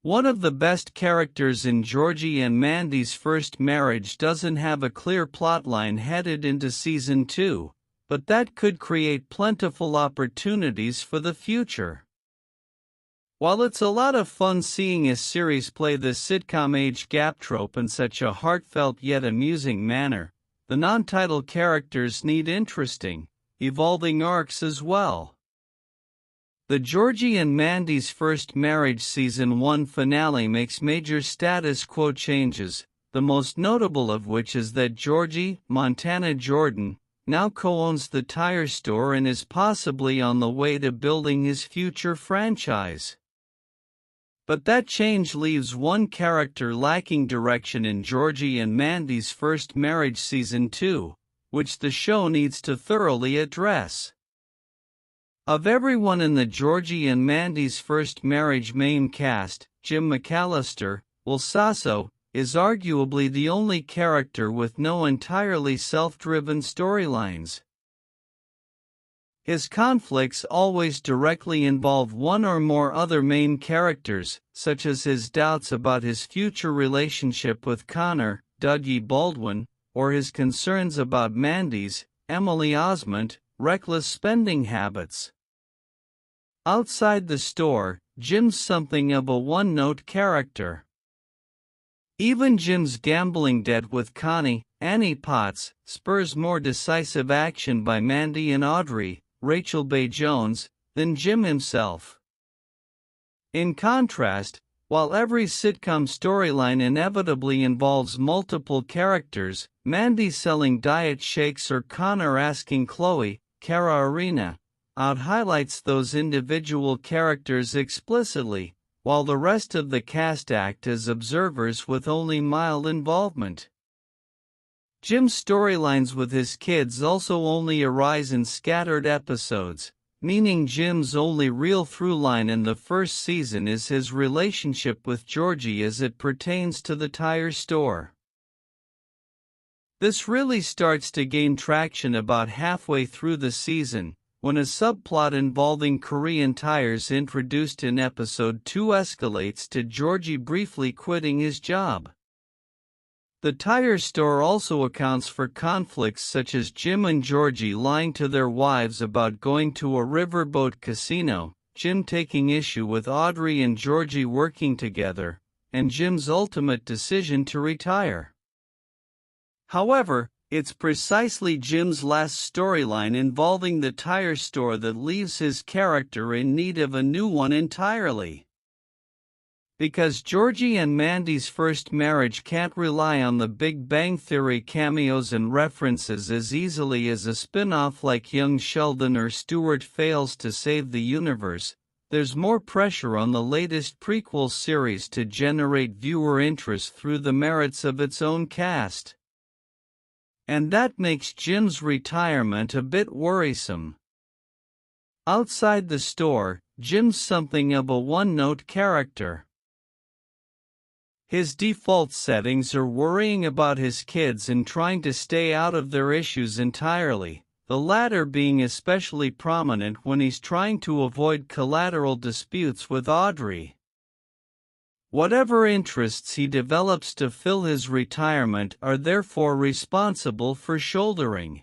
One of the best characters in Georgie and Mandy's first marriage doesn't have a clear plotline headed into season 2, but that could create plentiful opportunities for the future. While it's a lot of fun seeing a series play the sitcom age gap trope in such a heartfelt yet amusing manner, the non-title characters need interesting, evolving arcs as well. The Georgie and Mandy's First Marriage Season 1 finale makes major status quo changes, the most notable of which is that Georgie, Montana Jordan, now co-owns the tire store and is possibly on the way to building his future franchise. But that change leaves one character lacking direction in Georgie and Mandy's First Marriage Season 2, which the show needs to thoroughly address. Of everyone in the Georgie and Mandy's First Marriage main cast, Jim McAllister, Will Sasso, is arguably the only character with no entirely self-driven storylines. His conflicts always directly involve one or more other main characters, such as his doubts about his future relationship with Connor, Dougie Baldwin, or his concerns about Mandy's, Emily Osment, reckless spending habits. Outside the store, Jim's something of a one-note character. Even Jim's gambling debt with Connie, Annie Potts, spurs more decisive action by Mandy and Audrey, Rachel Bay Jones, than Jim himself. In contrast, while every sitcom storyline inevitably involves multiple characters, Mandy selling diet shakes or Connor asking Chloe, Cara Arena, out highlights those individual characters explicitly, while the rest of the cast act as observers with only mild involvement. Jim's storylines with his kids also only arise in scattered episodes, meaning Jim's only real through-line in the first season is his relationship with Georgie as it pertains to the tire store. This really starts to gain traction about halfway through the season, when a subplot involving Korean tires introduced in episode 2 escalates to Georgie briefly quitting his job. The tire store also accounts for conflicts such as Jim and Georgie lying to their wives about going to a riverboat casino, Jim taking issue with Audrey and Georgie working together, and Jim's ultimate decision to retire. However, it's precisely Jim's last storyline involving the tire store that leaves his character in need of a new one entirely. Because Georgie and Mandy's First Marriage can't rely on the Big Bang Theory cameos and references as easily as a spin-off like Young Sheldon or Stewart fails to save the universe, there's more pressure on the latest prequel series to generate viewer interest through the merits of its own cast. And that makes Jim's retirement a bit worrisome. Outside the store, Jim's something of a one-note character. His default settings are worrying about his kids and trying to stay out of their issues entirely, the latter being especially prominent when he's trying to avoid collateral disputes with Audrey. Whatever interests he develops to fill his retirement are therefore responsible for shouldering